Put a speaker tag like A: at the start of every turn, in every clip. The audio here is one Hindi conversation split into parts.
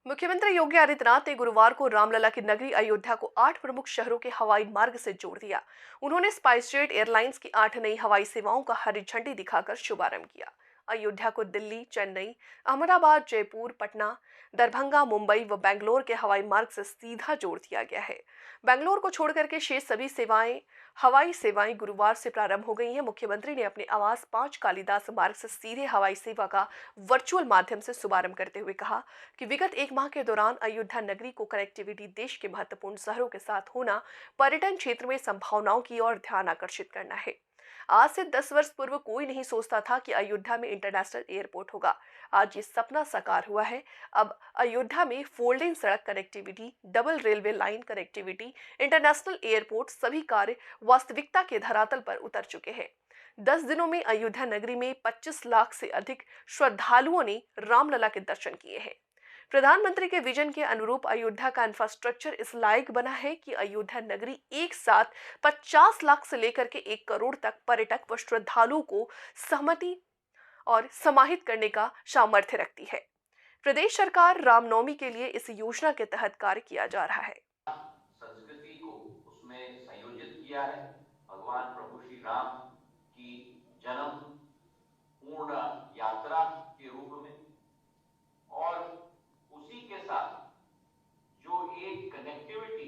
A: मुख्यमंत्री योगी आदित्यनाथ ने गुरुवार को रामलला की नगरी अयोध्या को 8 प्रमुख शहरों के हवाई मार्ग से जोड़ दिया। उन्होंने स्पाइस जेट एयरलाइंस की 8 नई हवाई सेवाओं का हरी झंडी दिखाकर शुभारंभ किया। अयोध्या को दिल्ली, चेन्नई, अहमदाबाद, जयपुर, पटना, दरभंगा, मुंबई व बेंगलोर के हवाई मार्ग से सीधा जोड़ दिया गया है। बेंगलोर को छोड़कर के शेष सभी हवाई सेवाएं गुरुवार से प्रारंभ हो गई हैं। मुख्यमंत्री ने अपने आवास 5 कालिदास मार्ग से सीधे हवाई सेवा का वर्चुअल माध्यम से शुभारंभ करते हुए कहा कि विगत 1 माह के दौरान अयोध्या नगरी को कनेक्टिविटी देश के महत्वपूर्ण शहरों के साथ होना पर्यटन क्षेत्र में संभावनाओं की ओर ध्यान आकर्षित करना है। आज से 10 वर्ष पूर्व कोई नहीं सोचता था कि अयोध्या में इंटरनेशनल एयरपोर्ट होगा। आज ये सपना साकार हुआ है। अब अयोध्या में फोल्डिंग सड़क connectivity, double railway line connectivity, international airport सभी कार्य वास्तविकता के धरातल पर उतर चुके हैं। 10 दिनों में अयोध्या नगरी में 25 लाख से अधिक श्रद्धालुओं ने रामलला के दर्शन किए हैं। प्रधानमंत्री के विजन के अनुरूप अयोध्या का इंफ्रास्ट्रक्चर इस लायक बना है कि अयोध्या नगरी एक साथ 50 लाख से लेकर के 1 करोड़ तक पर्यटक व श्रद्धालुओं को सहमति और समाहित करने का सामर्थ्य रखती है। प्रदेश सरकार रामनवमी के लिए इस योजना के तहत कार्य किया जा रहा है।
B: संस्कृति को उसमें संयोजित किया है। भगवान प्रभु श्री राम की जन्म पूर्ण यात्रा के रूप में, और उसी के साथ जो एक कनेक्टिविटी,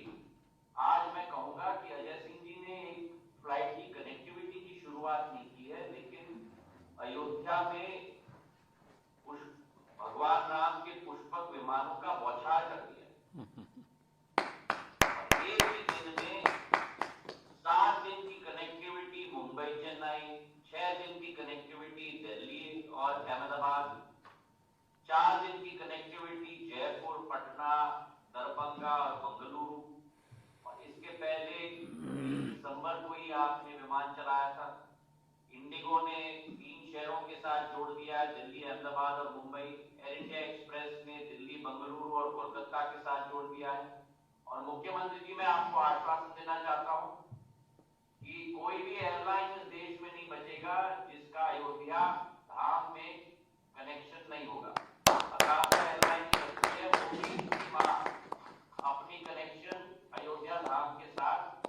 B: आज मैं कहूंगा कि अजय सिंह जी ने एक फ्लाइट की कनेक्टिविटी की शुरुआत नहीं की है, लेकिन अयोध्या में भगवान राम के पुष्पक विमानों का बौछार कर दिया। एक ही दिन में 7 दिन की कनेक्टिविटी मुंबई चेन्नई, 6 दिन की कनेक्टिविटी दिल्ली और अहमदाबाद, 4 दिन की कनेक्टिविटी जयपुर, पटना, दरभंगा और बंगलुरु। और इसके पहले 20 दिसंबर को ही आपने विमान चलाया था। इंडिगो ने 3 शहरों के साथ जोड़ दिया है, दिल्ली, अहमदाबाद और मुंबई। एयर इंडिया एक्सप्रेस ने दिल्ली, बंगलुरु और कोलकाता के साथ जोड़ दिया है। और मुख्यमंत्री जी, मैं आपको आश्वासन देना चाहता हूं कि कोई भी एयरलाइन इस देश में नहीं बचेगा जिसका अयोध्या धाम में कनेक्शन नहीं होगा। अकाशा एयरलाइन चलती है, वो भी अपनी कनेक्शन अयोध्या धाम के साथ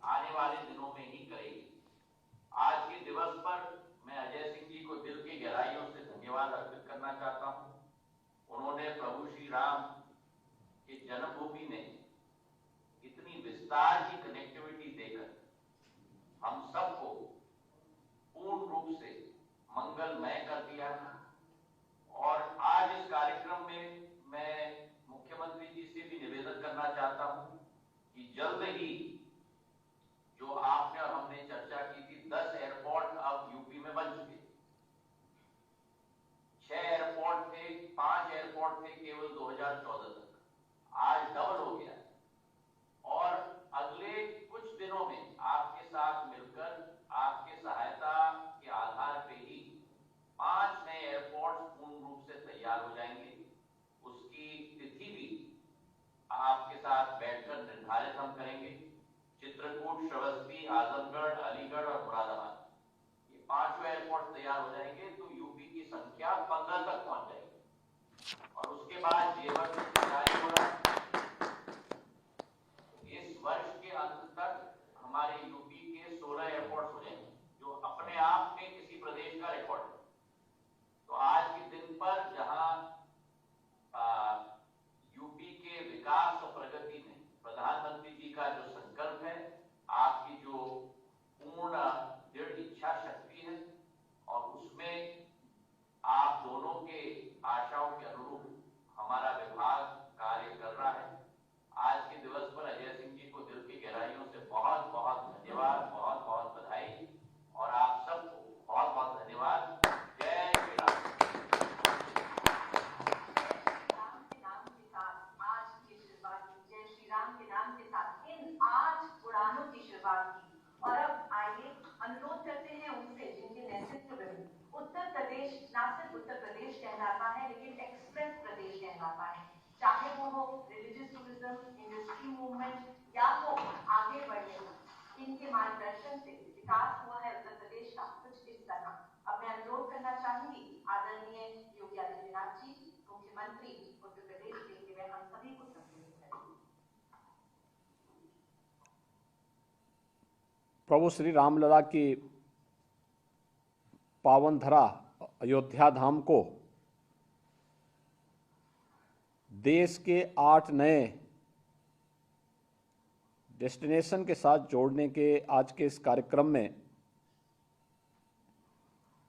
B: आने वाले दिनों में ही करेगी। आज के दिवस पर मैं अजय सिंह जी को दिल की गहराइयों से धन्यवाद अर्पित करना चाहता हूं। उन्होंने प्रभु श्री राम की जन्मभूमि में इतनी विस्तार की कनेक्टिविटी देकर हम सबको पूर्ण रूप से मंगलमय कर दिया। और आज इस कार्यक्रम में मैं मुख्यमंत्री जी से भी निवेदन करना चाहता हूं कि जल्द ही जो आपने और हमने चर्चा की थी, 10 एयरपोर्ट अब यूपी में बन चुके। 6 एयरपोर्ट थे, 5 एयरपोर्ट थे केवल 2014 तक, आज डबल हो गया। और अगले कुछ दिनों में आपके साथ मिलकर, आपके सहायता के आधार पे ही 5 नए एयरपोर्ट पूर्ण रूप से तैयार हो जाएंगे। उसकी तिथि भी आपके साथ बैठकर निर्धारित हम करेंगे। चित्रकूट, श्रावस्ती, आजमगढ़, अलीगढ़ और मुरादाबाद, ये 5 एयरपोर्ट तैयार हो जाएंगे तो यूपी की संख्या 15 तक पहुंच जाएगी। और उसके बाद जेवर में तैयारी हो रहा है। इस वर्ष के अंत तक हमारे यूपी के 16 एयरपोर्ट हो जाएंगे, जो अपने आप में किसी प्रदेश का रिकॉर्ड है। तो आज के दिन पर जहां यूपी के विकास और प्रगति में प्रधानमंत्री जी का जो संकल्प है, आपकी जो पूर्ण दृढ़ इच्छा शक्ति है, और उसमें आप दोनों के आशाओं के अनुरूप हमारा विभाग कार्य कर रहा है। आज के दिवस पर अजय सिंह जी को दिल की गहराइयों से बहुत बहुत धन्यवाद, बहुत बहुत बधाई, और आप सबको बहुत बहुत धन्यवाद। जय श्री राम।
C: राम के नाम के साथ आज की शुरुआत की, जय श्री राम के नाम के साथ इन 8 उड़ानों की शुरुआत की। और अब आइए अनुरोध करते हैं उनसे जिनके नेतृत्व में उत्तर प्रदेश न सिर्फ उत्तर प्रदेश कहलाता है, लेकिन एक्सप्रेस प्रदेश कहलाता है। चाहे वो हो रिलीजियस टूरिज्म, इंडस्ट्री मूवमेंट या हो आगे बढ़ने, इनके मार्गदर्शन से विकास हुआ है उत्तर प्रदेश का कुछ इस तरह। अब मैं अनुरोध करना चाहूंगी आदरणीय योगी आदित्यनाथ जी, मुख्यमंत्री उत्तर प्रदेश के
D: प्रभु श्री रामलला की पावन धरा अयोध्या धाम को देश के 8 नए डेस्टिनेशन के साथ जोड़ने के आज के इस कार्यक्रम में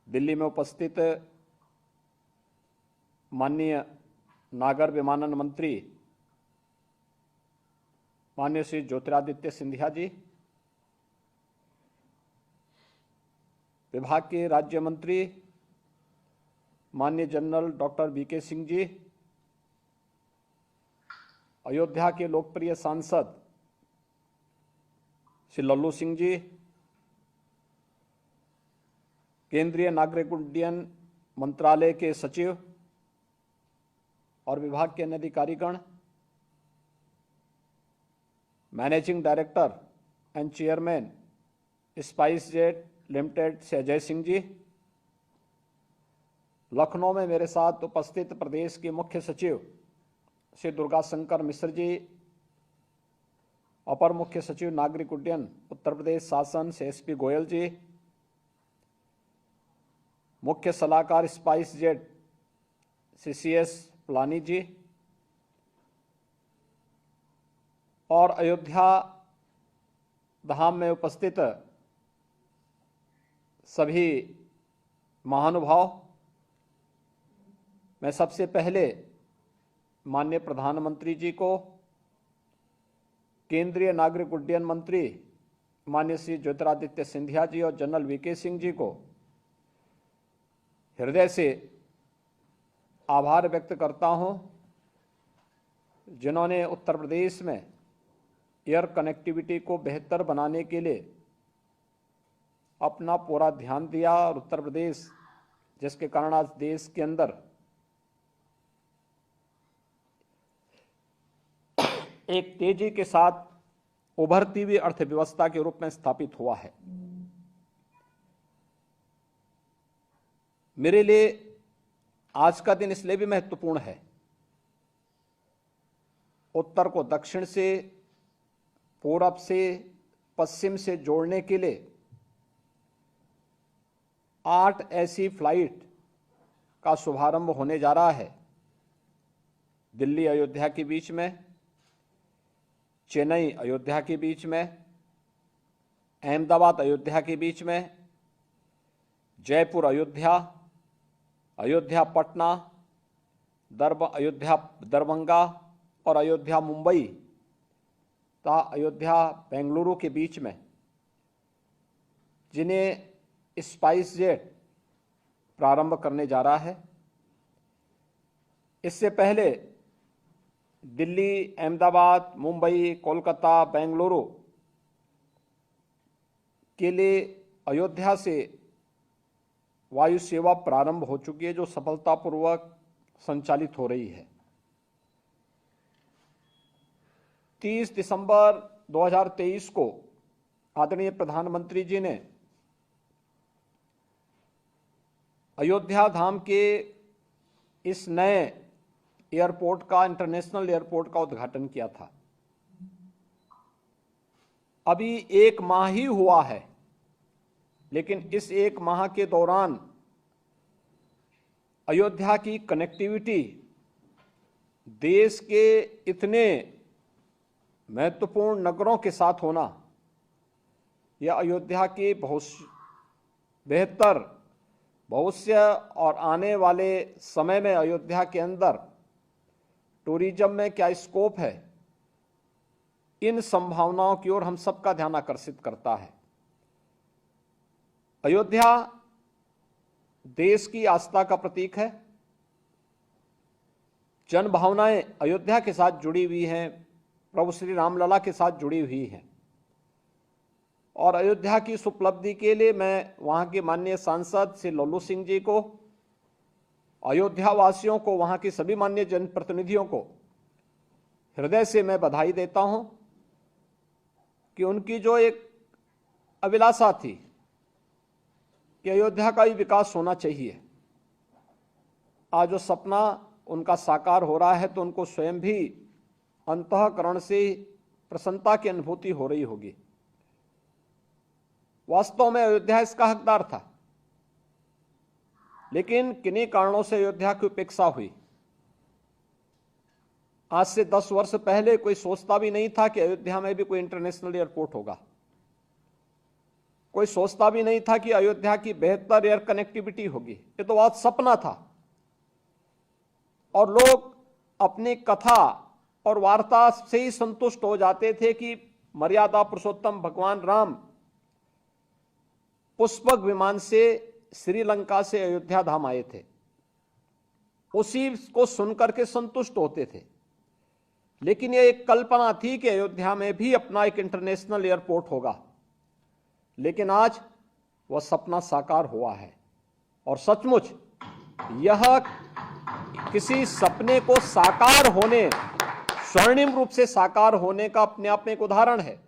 D: दिल्ली में उपस्थित माननीय नागर विमानन मंत्री माननीय श्री ज्योतिरादित्य सिंधिया जी, विभाग के राज्य मंत्री माननीय general doctor VK Singh ji, Ayodhya के लोकप्रिय सांसद श्री लल्लू सिंह जी, केंद्रीय नागरिक उड्डयन मंत्रालय के सचिव और विभाग के अन्य अधिकारीगण, managing director and chairman spice jet limited से अजय सिंह जी, लखनऊ में मेरे साथ उपस्थित प्रदेश के मुख्य सचिव श्री दुर्गा शंकर मिश्र जी, अपर मुख्य सचिव नागरिक उड्डयन उत्तर प्रदेश शासन से एसपी गोयल जी, मुख्य सलाहकार स्पाइस जेट सीसीएस प्लानी जी और अयोध्या धाम में उपस्थित सभी महानुभाव, मैं सबसे पहले माननीय प्रधानमंत्री जी को, केंद्रीय नागरिक उड्डयन मंत्री माननीय श्री ज्योतिरादित्य सिंधिया जी और जनरल वीके सिंह जी को हृदय से आभार व्यक्त करता हूं, जिन्होंने उत्तर प्रदेश में एयर कनेक्टिविटी को बेहतर बनाने के लिए अपना पूरा ध्यान दिया और उत्तर प्रदेश जिसके कारण आज देश के अंदर एक तेजी के साथ उभरती हुई अर्थव्यवस्था के रूप में स्थापित हुआ है। मेरे लिए आज का दिन इसलिए भी महत्वपूर्ण है, उत्तर को दक्षिण से, पूरब से, पश्चिम से जोड़ने के लिए 8 ऐसी फ्लाइट का शुभारंभ होने जा रहा है। दिल्ली अयोध्या के बीच में, चेन्नई अयोध्या के बीच में, अहमदाबाद अयोध्या के बीच में, जयपुर अयोध्या, अयोध्या पटना, अयोध्या दरभंगा और अयोध्या मुंबई तथा अयोध्या बेंगलुरु के बीच में, जिन्हें स्पाइस जेट प्रारंभ करने जा रहा है। इससे पहले दिल्ली, अहमदाबाद, मुंबई, कोलकाता, बेंगलुरु के लिए अयोध्या से वायु सेवा प्रारंभ हो चुकी है, जो सफलतापूर्वक संचालित हो रही है। 30 दिसंबर 2023 को आदरणीय प्रधानमंत्री जी ने अयोध्या धाम के इस नए एयरपोर्ट का, इंटरनेशनल एयरपोर्ट का उद्घाटन किया था। अभी 1 माह ही हुआ है, लेकिन इस 1 माह के दौरान अयोध्या की कनेक्टिविटी देश के इतने महत्वपूर्ण नगरों के साथ होना, यह अयोध्या के बेहतर भविष्य और आने वाले समय में अयोध्या के अंदर टूरिज्म में क्या स्कोप है, इन संभावनाओं की ओर हम सबका ध्यान आकर्षित करता है। अयोध्या देश की आस्था का प्रतीक है। जन भावनाएं अयोध्या के साथ जुड़ी हुई हैं, प्रभु श्री रामलला के साथ जुड़ी हुई हैं। और अयोध्या की इस उपलब्धि के लिए मैं वहां के माननीय सांसद श्री लल्लू सिंह जी को, अयोध्या वासियों को, वहां के सभी माननीय जनप्रतिनिधियों को हृदय से मैं बधाई देता हूं कि उनकी जो एक अभिलाषा थी कि अयोध्या का भी विकास होना चाहिए, आज वो सपना उनका साकार हो रहा है, तो उनको स्वयं भी अंतःकरण से प्रसन्नता की अनुभूति हो रही होगी। वास्तव में अयोध्या इसका हकदार था, लेकिन किन्हीं कारणों से अयोध्या की उपेक्षा हुई। आज से 10 वर्ष पहले कोई सोचता भी नहीं था कि अयोध्या में भी कोई इंटरनेशनल एयरपोर्ट होगा। कोई सोचता भी नहीं था कि अयोध्या की बेहतर एयर कनेक्टिविटी होगी। ये तो बहुत सपना था, और लोग अपनी कथा और वार्ता से ही संतुष्ट हो जाते थे कि मर्यादा पुरुषोत्तम भगवान राम पुष्पक विमान से श्रीलंका से अयोध्या धाम आए थे, उसी को सुनकर के संतुष्ट होते थे। लेकिन यह एक कल्पना थी कि अयोध्या में भी अपना एक इंटरनेशनल एयरपोर्ट होगा। लेकिन आज वह सपना साकार हुआ है, और सचमुच यह किसी सपने को साकार होने, स्वर्णिम रूप से साकार होने का अपने आप में एक उदाहरण है।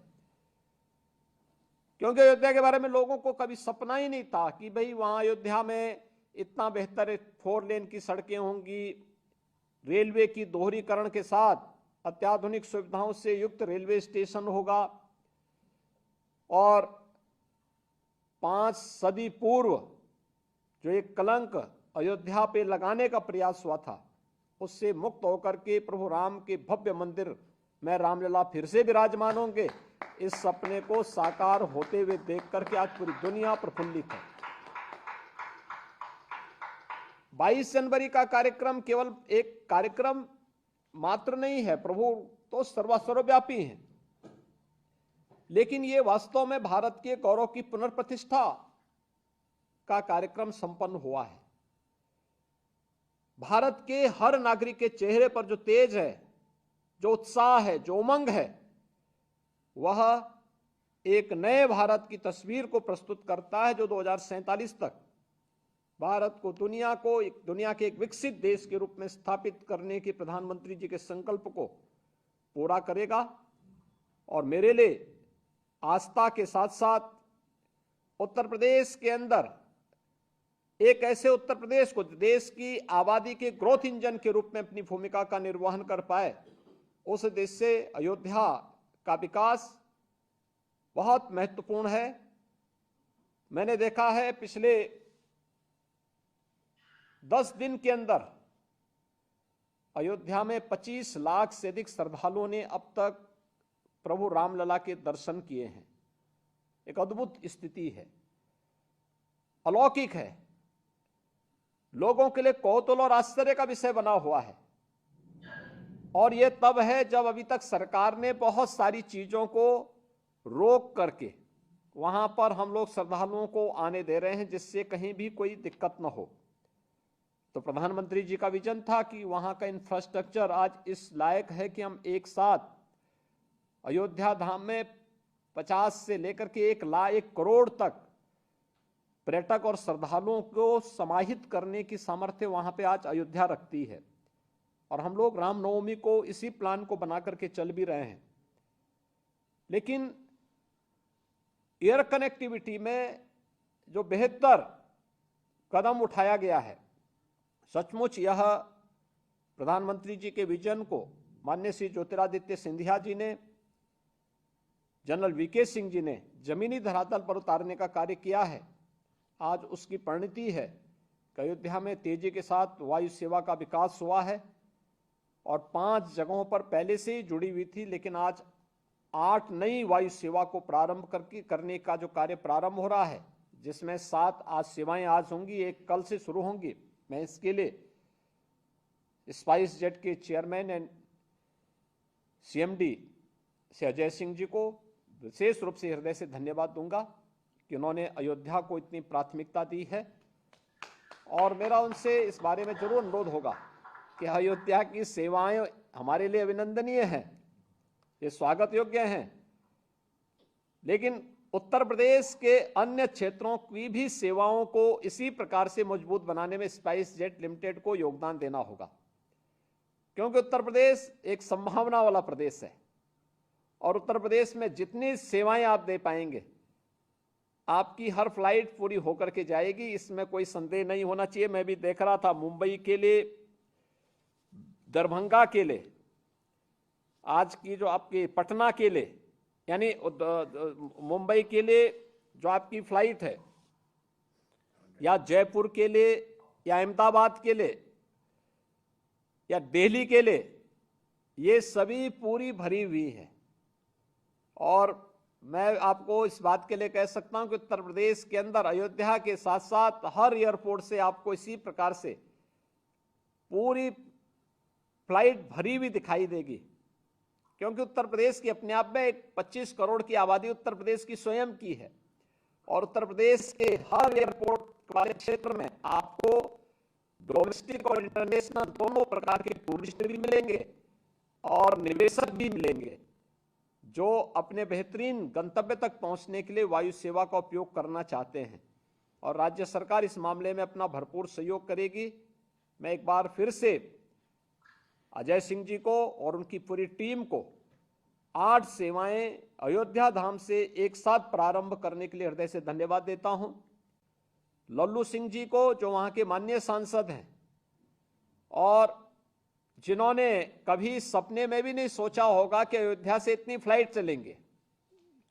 D: क्योंकि अयोध्या के बारे में लोगों को कभी सपना ही नहीं था कि भाई वहां अयोध्या में इतना बेहतर 4 लेन की सड़कें होंगी, रेलवे की दोहरीकरण के साथ अत्याधुनिक सुविधाओं से युक्त रेलवे स्टेशन होगा, और 5 सदी पूर्व जो एक कलंक अयोध्या पे लगाने का प्रयास हुआ था, उससे मुक्त होकर के प्रभु राम के भव्य मंदिर में रामलला फिर से विराजमान होंगे। इस सपने को साकार होते हुए देख करके आज पूरी दुनिया प्रफुल्लित है। 22 जनवरी का कार्यक्रम केवल एक कार्यक्रम मात्र नहीं है, प्रभु तो सर्वव्यापी हैं, लेकिन ये वास्तव में भारत के गौरव की पुनर्प्रतिष्ठा का कार्यक्रम संपन्न हुआ है। भारत के हर नागरिक के चेहरे पर जो तेज है, जो उत्साह है, जो उमंग है, वह एक नए भारत की तस्वीर को प्रस्तुत करता है, जो 2047 तक भारत को दुनिया के एक विकसित देश के रूप में स्थापित करने के प्रधानमंत्री जी के संकल्प को पूरा करेगा। और मेरे लिए आस्था के साथ साथ उत्तर प्रदेश के अंदर एक ऐसे उत्तर प्रदेश को देश की आबादी के ग्रोथ इंजन के रूप में अपनी भूमिका का निर्वहन कर पाए, उस देश से अयोध्या का विकास बहुत महत्वपूर्ण है। मैंने देखा है पिछले 10 दिन के अंदर अयोध्या में 25 लाख से अधिक श्रद्धालुओं ने अब तक प्रभु रामलला के दर्शन किए हैं। एक अद्भुत स्थिति है, अलौकिक है, लोगों के लिए कौतूहल और आश्चर्य का विषय बना हुआ है। और यह तब है जब अभी तक सरकार ने बहुत सारी चीजों को रोक करके वहां पर हम लोग श्रद्धालुओं को आने दे रहे हैं, जिससे कहीं भी कोई दिक्कत न हो। तो प्रधानमंत्री जी का विजन था कि वहां का इंफ्रास्ट्रक्चर आज इस लायक है कि हम एक साथ अयोध्या धाम में 50 से लेकर के 1 करोड़ तक पर्यटक और श्रद्धालुओं को समाहित करने की सामर्थ्य वहां पे आज अयोध्या रखती है। और हम लोग रामनवमी को इसी प्लान को बना करके चल भी रहे हैं। लेकिन एयर कनेक्टिविटी में जो बेहतर कदम उठाया गया है, सचमुच यह प्रधानमंत्री जी के विजन को माननीय श्री ज्योतिरादित्य सिंधिया जी ने, जनरल वीके सिंह जी ने जमीनी धरातल पर उतारने का कार्य किया है। आज उसकी परिणति है कि अयोध्या में तेजी के साथ वायु सेवा का विकास हुआ है, और 5 जगहों पर पहले से ही जुड़ी हुई थी, लेकिन आज 8 नई वायु सेवा को प्रारंभ करने का जो कार्य प्रारंभ हो रहा है, जिसमें 7 आज सेवाएं आज होंगी, 1 कल से शुरू होंगी। मैं इसके लिए स्पाइस जेट के चेयरमैन एंड सीएमडी से अजय सिंह जी को विशेष रूप से हृदय से धन्यवाद दूंगा कि उन्होंने अयोध्या को इतनी प्राथमिकता दी है। और मेरा उनसे इस बारे में जरूर अनुरोध होगा कि अयोध्या की सेवाएं हमारे लिए अभिनंदनीय हैं, ये स्वागत योग्य हैं, लेकिन उत्तर प्रदेश के अन्य क्षेत्रों की भी सेवाओं को इसी प्रकार से मजबूत बनाने में स्पाइस जेट लिमिटेड को योगदान देना होगा। क्योंकि उत्तर प्रदेश एक संभावना वाला प्रदेश है, और उत्तर प्रदेश में जितनी सेवाएं आप दे पाएंगे, आपकी हर फ्लाइट पूरी होकर के जाएगी, इसमें कोई संदेह नहीं होना चाहिए। मैं भी देख रहा था, मुंबई के लिए, दरभंगा के लिए, आज की जो आपके पटना के लिए, यानी मुंबई के लिए जो आपकी फ्लाइट है या जयपुर के लिए या अहमदाबाद के लिए या दिल्ली के लिए, ये सभी पूरी भरी हुई है। और मैं आपको इस बात के लिए कह सकता हूं कि उत्तर प्रदेश के अंदर अयोध्या के साथ साथ हर एयरपोर्ट से आपको इसी प्रकार से पूरी फ्लाइट भरी हुई दिखाई देगी, क्योंकि उत्तर प्रदेश की अपने आप में 25 करोड़ की आबादी उत्तर प्रदेश की स्वयं की है। और उत्तर प्रदेश के हर एयरपोर्ट वाले क्षेत्र में आपको डोमेस्टिक और इंटरनेशनल दोनों प्रकार के टूरिस्ट भी मिलेंगे और निवेशक भी मिलेंगे, जो अपने बेहतरीन गंतव्य तक पहुंचने के लिए वायु सेवा का उपयोग करना चाहते हैं। और राज्य सरकार इस मामले में अपना भरपूर सहयोग करेगी। मैं एक बार फिर से अजय सिंह जी को और उनकी पूरी टीम को 8 सेवाएं अयोध्या धाम से एक साथ प्रारंभ करने के लिए हृदय से धन्यवाद देता हूं। लल्लू सिंह जी को, जो वहां के माननीय सांसद हैं और जिन्होंने कभी सपने में भी नहीं सोचा होगा कि अयोध्या से इतनी फ्लाइट चलेंगे,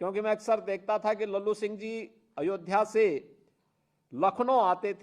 D: क्योंकि मैं अक्सर देखता था कि लल्लू सिंह जी अयोध्या से लखनऊ आते थे।